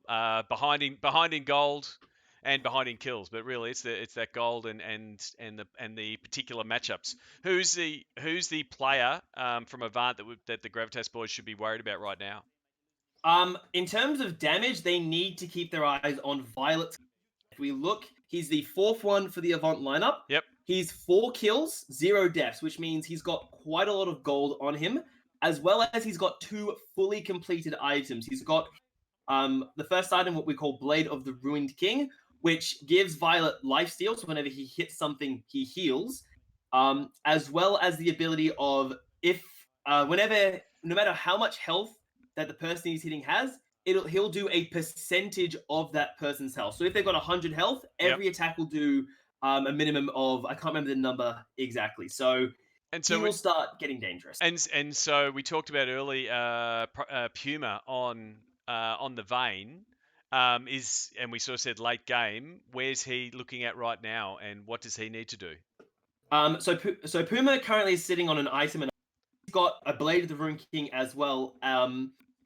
behind in gold and behind in kills, but really it's that gold and the particular matchups. Who's the player from Avant that the Gravitas boys should be worried about right now? In terms of damage, they need to keep their eyes on Violet. If we look, he's the 4th one for the Avant lineup. Yep. He's 4 kills, 0 deaths, which means he's got quite a lot of gold on him, as well as he's got 2 fully completed items. He's got the first item, what we call Blade of the Ruined King, which gives Violet lifesteal, so whenever he hits something, he heals, as well as the ability of no matter how much health that the person he's hitting has, he'll do a percentage of that person's health. So if they've got 100 health, every attack will do a minimum of, I can't remember the number exactly. So he will start getting dangerous. And so we talked about early Puma on the vein. And we sort of said late game. Where's he looking at right now, and what does he need to do? So Puma currently is sitting on an item, and he's got a Blade of the Ruined King as well,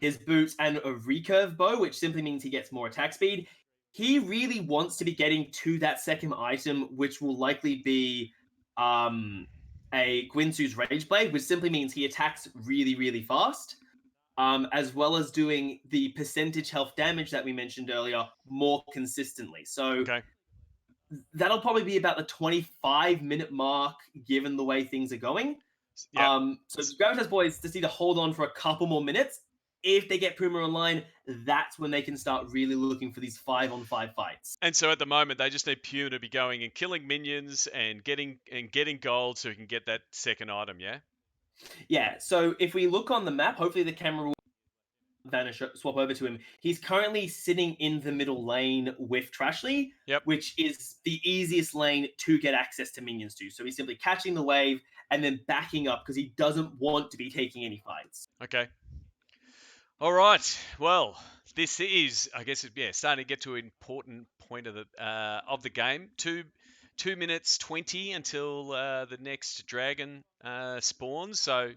his boots, and a recurve bow, which simply means he gets more attack speed. He really wants to be getting to that second item, which will likely be a Gwinsu's Rage Blade, which simply means he attacks really, really fast. As well as doing the percentage health damage that we mentioned earlier more consistently. So that'll probably be about the 25-minute mark, given the way things are going. So Gravitas boys just need to hold on for a couple more minutes. If they get Puma online, that's when they can start really looking for these 5-on-5 fights. And so at the moment, they just need Puma to be going and killing minions and getting gold so he can get that second item, yeah? Yeah, so if we look on the map, hopefully the camera will... Vanish swap over to him, he's currently sitting in the middle lane with Trashly, Yep. which is the easiest lane to get access to minions to. So he's simply catching the wave and then backing up because he doesn't want to be taking any fights. Okay. All right. Well, this is, I guess, starting to get to an important point of the game. 2 minutes 20 until the next dragon spawns. So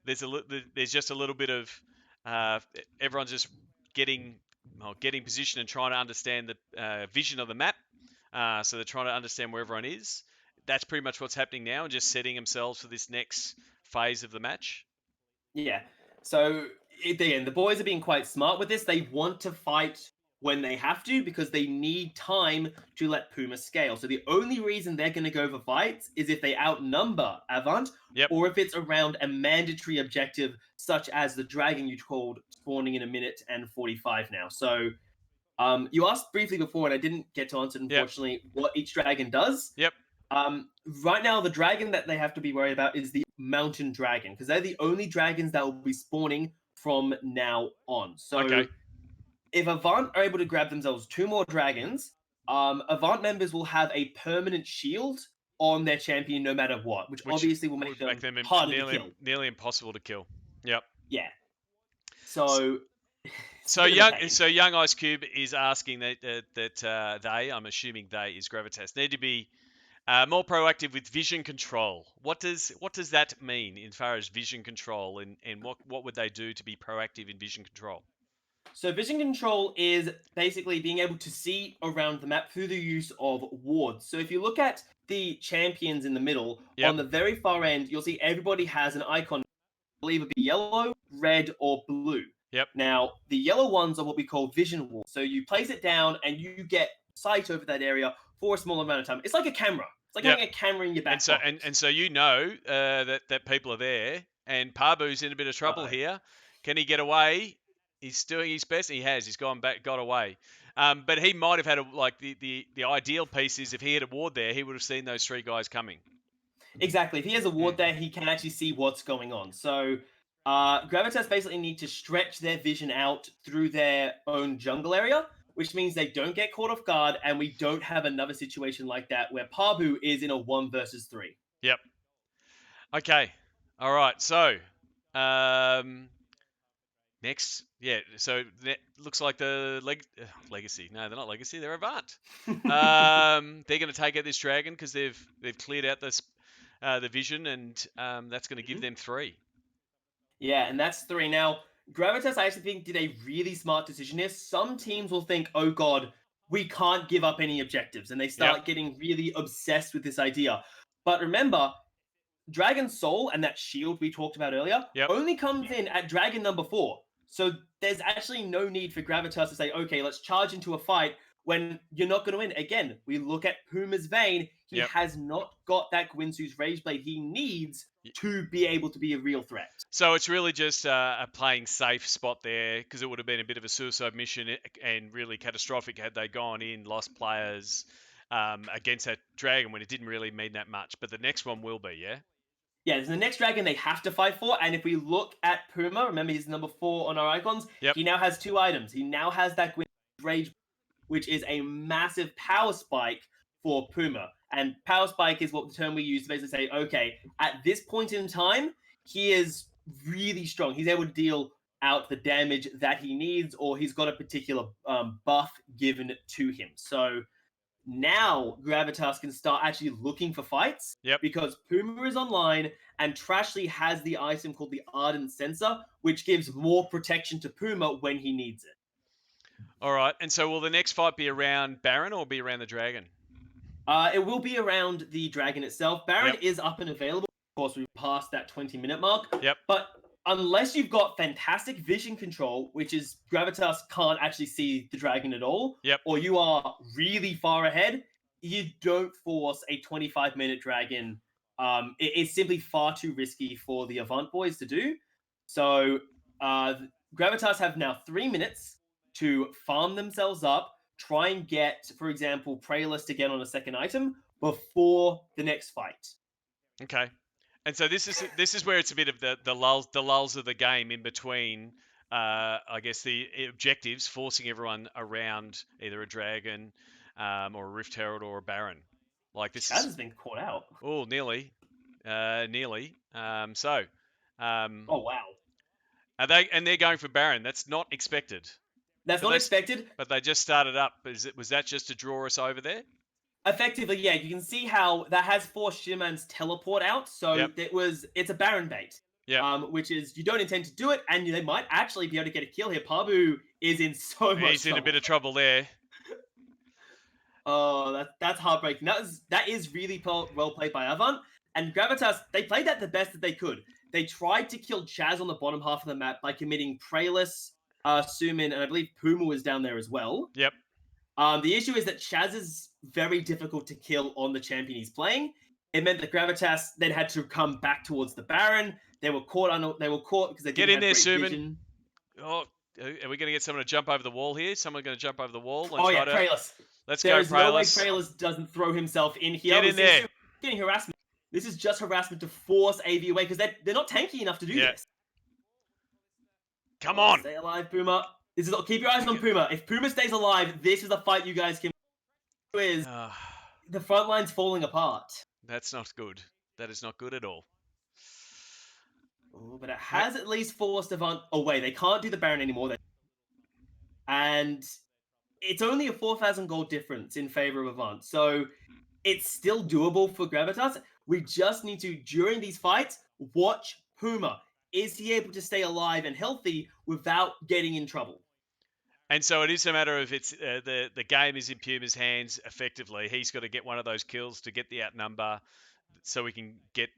there's just a little bit of everyone's just getting position and trying to understand the vision of the map. So they're trying to understand where everyone is. That's pretty much what's happening now, and just setting themselves for this next phase of the match. Yeah. So again, the boys are being quite smart with this. They want to fight when they have to because they need time to let Puma scale. So the only reason they're going to go for fights is if they outnumber Avant, or if it's around a mandatory objective such as the dragon you called spawning in 1 minute and 45 now. So you asked briefly before, and I didn't get to answer, unfortunately, what each dragon does. Yep. Right now, the dragon that they have to be worried about is the mountain dragon, because they're the only dragons that will be spawning from now on. So if Avant are able to grab themselves 2 more dragons, Avant members will have a permanent shield on their champion no matter what, which obviously will make them harder to kill. Nearly impossible to kill. Yep. Yeah. So young Ice Cube is asking that they, I'm assuming they is Gravitas, need to be more proactive with vision control. What does that mean in far as vision control, and what would they do to be proactive in vision control? So vision control is basically being able to see around the map through the use of wards. So if you look at the champions in the middle, on the very far end, you'll see everybody has an icon, I believe it'd be yellow, red, or blue. Yep. Now, the yellow ones are what we call vision walls. So you place it down and you get sight over that area for a small amount of time. It's like a camera. It's like having a camera in your back pocket. And so you know that people are there, and Pabu's in a bit of trouble here. Can he get away? He's doing his best. He's got away. But he might have had the ideal piece is if he had a ward there, he would have seen those 3 guys coming. Exactly. If he has a ward there, he can actually see what's going on. So Gravitas basically need to stretch their vision out through their own jungle area, which means they don't get caught off guard, and we don't have another situation like that where Pabu is in a 1 versus 3. Yep. Okay. All right. So, next, so looks like the Legacy. No, they're not Legacy. They're Avant. They're going to take out this dragon because they've cleared out the vision, and that's going to give them 3. Yeah, and that's 3. Now, Gravitas, I actually think, did a really smart decision here. Some teams will think, oh god, we can't give up any objectives, and they start getting really obsessed with this idea. But remember, Dragon Soul and that shield we talked about earlier only comes in at Dragon number 4. So there's actually no need for Gravitas to say, okay, let's charge into a fight when you're not going to win. Again, we look at Puma's Vayne. He has not got that Gwinsu's Rage Blade he needs to be able to be a real threat. So it's really just a playing safe spot there, because it would have been a bit of a suicide mission and really catastrophic had they gone in, lost players against that dragon when it didn't really mean that much. But the next one will be, Yeah, the next dragon they have to fight for, and if we look at Puma, remember he's number 4 on our icons, he now has 2 items. He now has that Rage, which is a massive power spike for Puma. And power spike is what the term we use to basically say, okay, at this point in time, he is really strong. He's able to deal out the damage that he needs, or he's got a particular buff given to him. So now Gravitas can start actually looking for fights because Puma is online and Trashly has the item called the Ardent Sensor, which gives more protection to Puma when he needs it. All right. And so will the next fight be around Baron or be around the dragon? It will be around the dragon itself. Baron is up and available. Of course, we've passed that 20-minute mark. But unless you've got fantastic vision control, which is Gravitas can't actually see the dragon at all, or you are really far ahead, you don't force a 25-minute dragon. It's simply far too risky for the Avant boys to do. So Gravitas have now 3 minutes to farm themselves up, try and get, for example, Praylist again on a second item before the next fight. Okay. And so this is where it's a bit of the lulls of the game in between I guess the objectives, forcing everyone around either a dragon or a Rift Herald or a Baron. Like this Chaz is has been caught out. nearly. Um, Oh wow, they're going for Baron. That's not expected. that's But not expected. But they just started up. Was that just to draw us over there? Effectively, yeah, you can see how that has forced Shiman's teleport out. So Yep. it's a Baron bait. Yeah. Which is you don't intend to do it, and they might actually be able to get a kill here. Pabu is in so much trouble. He's in a bit of trouble there. Oh, that's heartbreaking. That is really well played by Avant. And Gravitas, they played that the best that they could. They tried to kill Chaz on the bottom half of the map by committing Praelis, Sumin, and I believe Puma was down there as well. Yep. The issue is that Chaz is very difficult to kill on the champion he's playing. It meant that Gravitas then had to come back towards the Baron. They were caught because they didn't have great vision. Oh, are we going to get someone to jump over the wall here? Someone going to jump over the wall? And Praelis. Let's there go, is Praelis. No way Praelis doesn't throw himself in here. Get in there. Getting harassment. This is just harassment to force AV away because they're not tanky enough to do this. Come on. Stay alive, Puma. Keep your eyes on Puma. If Puma stays alive, this is the fight you guys can win. The front line's falling apart. That's not good. That is not good at all. But it has at least forced Avant away. They can't do the Baron anymore. And it's only a 4,000 gold difference in favor of Avant. So it's still doable for Gravitas. We just need to, during these fights, watch Puma. Is he able to stay alive and healthy without getting in trouble? And so it is a matter of it's the game is in Puma's hands effectively. He's got to get one of those kills to get the outnumber so we can get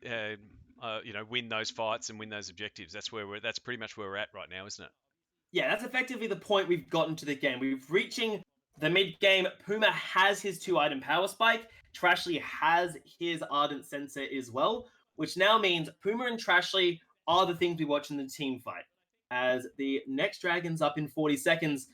win those fights and win those objectives. That's pretty much where we're at right now, isn't it? Yeah, that's effectively the point we've gotten to the game. We're reaching the mid game. Puma has his 2-item power spike. Trashly has his Ardent Sensor as well, which now means Puma and Trashly are the things we watch in the team fight. As the next dragon's up in 40 seconds,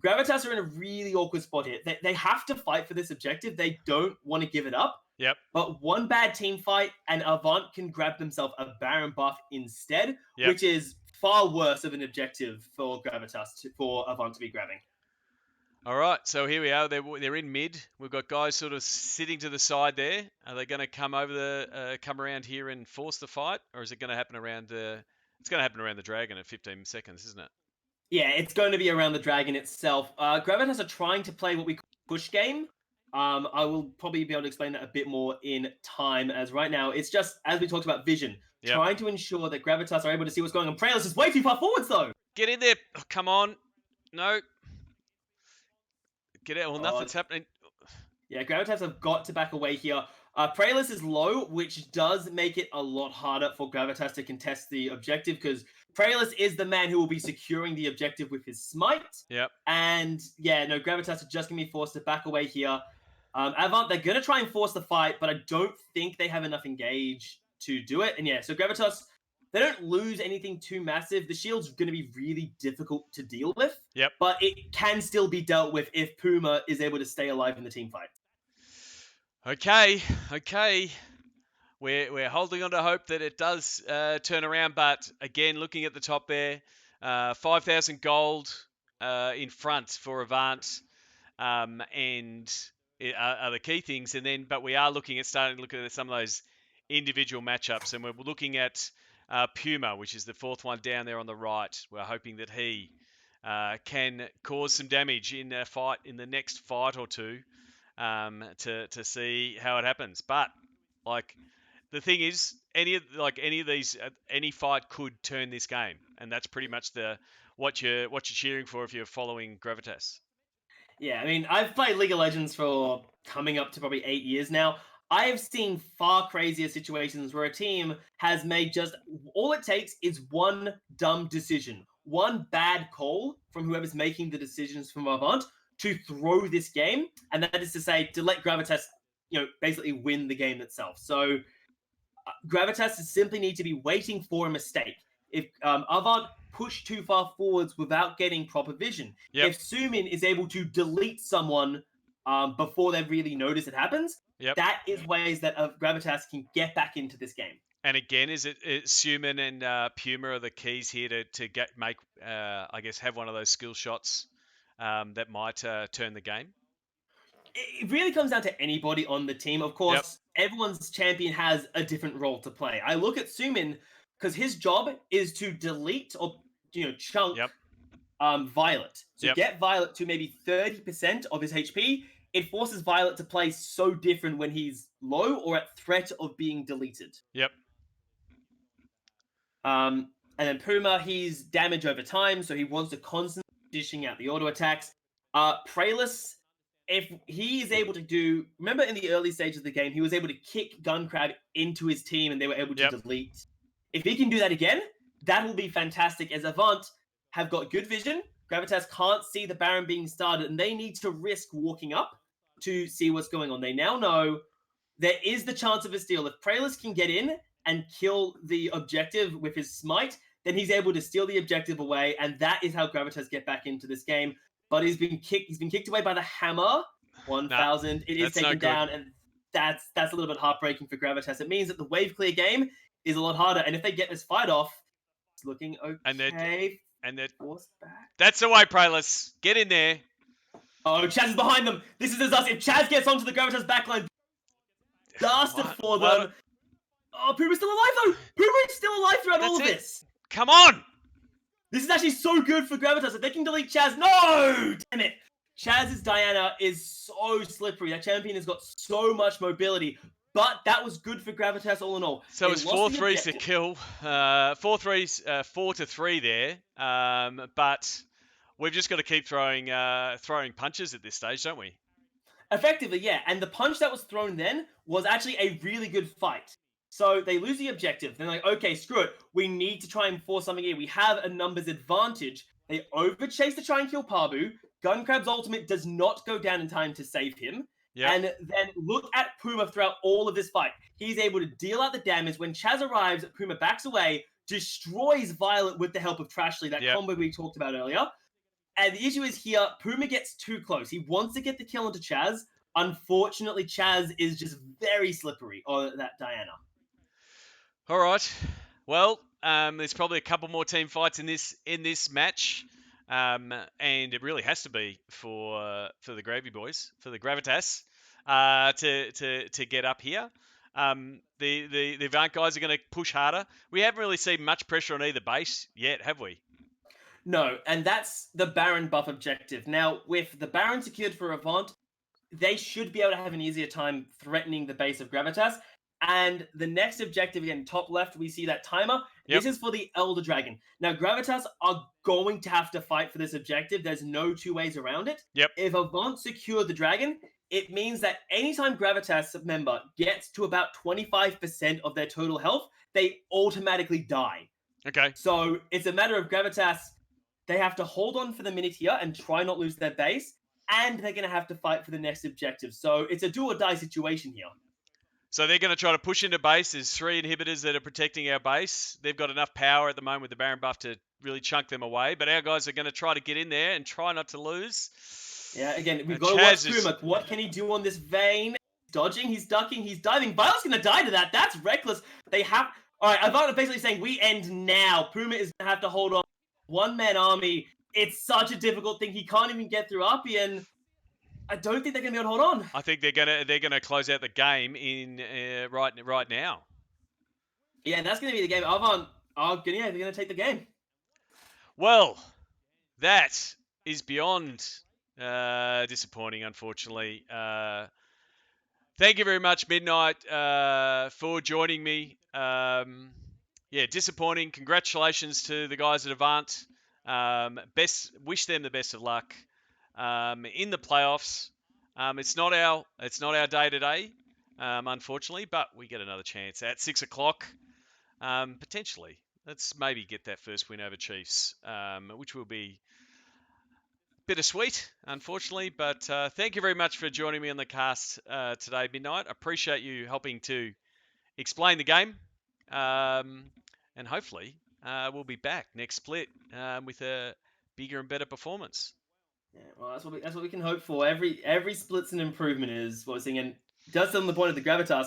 Gravitas are in a really awkward spot here. They have to fight for this objective. They don't want to give it up. Yep. But one bad team fight and Avant can grab themselves a Baron buff instead, which is far worse of an objective for Gravitas for Avant to be grabbing. All right, so here we are. They're in mid. We've got guys sort of sitting to the side there. Are they going to come around here and force the fight, or is it going to happen around It's going to happen around the dragon at 15 seconds, isn't it? Yeah, it's going to be around the dragon itself. Gravitas are trying to play what we call push game. I will probably be able to explain that a bit more in time, as right now it's just, as we talked about, vision. Trying to ensure that Gravitas are able to see what's going on. Praelis is way too far forwards, though. Get in there. Oh, come on. No. Get out. Well, nothing's happening. Yeah, Gravitas have got to back away here. Praelis is low, which does make it a lot harder for Gravitas to contest the objective, because Praelis is the man who will be securing the objective with his smite. Yep. And yeah, no, Gravitas are just going to be forced to back away here. Avant, they're going to try and force the fight, but I don't think they have enough engage to do it. And yeah, so Gravitas, they don't lose anything too massive. The shield's going to be really difficult to deal with. Yep. But it can still be dealt with if Puma is able to stay alive in the team fight. Okay. We're holding on to hope that it does turn around, but again, looking at the top there, 5,000 gold in front for Avant, and are the key things. And then, but we are starting to look at some of those individual matchups, and we're looking at Puma, which is the fourth one down there on the right. We're hoping that he can cause some damage in a fight, in the next fight or two, to see how it happens. But like, the thing is, any fight could turn this game, and that's pretty much what you're cheering for if you're following Gravitas. Yeah, I mean, I've played League of Legends for coming up to probably 8 years now. I have seen far crazier situations where a team has made all it takes is one dumb decision, one bad call from whoever's making the decisions from Avant to throw this game, and that is to say, to let Gravitas, basically win the game itself. So Gravitas simply need to be waiting for a mistake. If Avant push too far forwards without getting proper vision, if Sumin is able to delete someone before they really notice it happens, that is ways that Gravitas can get back into this game. And again, is it Suman and Puma are the keys here to have one of those skill shots that might turn the game? It really comes down to anybody on the team. Of course, everyone's champion has a different role to play. I look at Sumin because his job is to delete or chunk Violet. So get Violet to maybe 30% of his HP. It forces Violet to play so different when he's low or at threat of being deleted. Yep. And then Puma, he's damage over time, so he wants to constantly dishing out the auto attacks. Praelis, if he is able to remember in the early stage of the game, he was able to kick Guncrab into his team and they were able to delete. If he can do that again, that will be fantastic, as Avant have got good vision. Gravitas can't see the Baron being started, and they need to risk walking up to see what's going on. They now know there is the chance of a steal. If Praelis can get in and kill the objective with his smite, then he's able to steal the objective away, and that is how Gravitas get back into this game. But he's been kicked away by the hammer. 1,000. It is taken down, and that's a little bit heartbreaking for Gravitas. It means that the wave clear game is a lot harder, and if they get this fight off, it's looking okay. And they're forced back. That's the way, Praelis. Get in there. Oh, Chaz is behind them. This is a disaster. If Chaz gets onto the Gravitas backline, disaster for them. Oh, Puma's still alive, though. Puma's still alive throughout all of this. Come on. This is actually so good for Gravitas. If they can delete Chaz, no! Damn it. Chaz's Diana is so slippery. That champion has got so much mobility. But that was good for Gravitas all in all. So it's 4-3's to kill. 4-3's 4-3 there. But we've just got to keep throwing punches at this stage, don't we? Effectively, yeah. And the punch that was thrown then was actually a really good fight. So they lose the objective. They're like, okay, screw it. We need to try and force something here. We have a numbers advantage. They overchase to try and kill Pabu. Guncrab's ultimate does not go down in time to save him. Yep. And then look at Puma throughout all of this fight. He's able to deal out the damage. When Chaz arrives, Puma backs away, destroys Violet with the help of Trashly, that combo we talked about earlier. And the issue is here, Puma gets too close. He wants to get the kill onto Chaz. Unfortunately, Chaz is just very slippery on that Diana. All right. Well, there's probably a couple more team fights in this match. And it really has to be for the Gravy boys, for the Gravitas, to get up here. The Avant guys are going to push harder. We haven't really seen much pressure on either base yet, have we? No, and that's the Baron buff objective. Now, with the Baron secured for Avant, they should be able to have an easier time threatening the base of Gravitas. And the next objective, again, top left, we see that timer. Yep. This is for the Elder Dragon. Now, Gravitas are going to have to fight for this objective. There's no two ways around it. Yep. If Avant secure the dragon, it means that anytime Gravitas member gets to about 25% of their total health, they automatically die. Okay. So it's a matter of Gravitas, they have to hold on for the minute here and try not lose their base, and they're going to have to fight for the next objective. So it's a do or die situation here. So they're going to try to push into base. There's 3 inhibitors that are protecting our base. They've got enough power at the moment with the Baron buff to really chunk them away. But our guys are going to try to get in there and try not to lose. Yeah, again, we've got to watch Puma. What can he do on this vein? Dodging, he's ducking, he's diving. Violet's going to die to that. That's reckless. They have... All right, Avant are basically saying, we end now. Puma is going to have to hold on. One-man army. It's such a difficult thing. He can't even get through Arpian. I don't think they're going to be able to hold on. I think they're gonna close out the game in right now. Yeah, and that's going to be the game. Avant they're going to take the game. Well, that is beyond disappointing, unfortunately. Thank you very much, Midnight, for joining me. Disappointing. Congratulations to the guys at Avant. Wish them the best of luck. In the playoffs. It's not our day today, unfortunately, but we get another chance at 6 o'clock, potentially. Let's maybe get that first win over Chiefs, which will be bittersweet, unfortunately. But thank you very much for joining me on the cast today, Midnight. I appreciate you helping to explain the game, and hopefully we'll be back next split with a bigger and better performance. Yeah, well, that's what we can hope for. Every split's an improvement is what we're seeing, and just on the point of the Gravitas,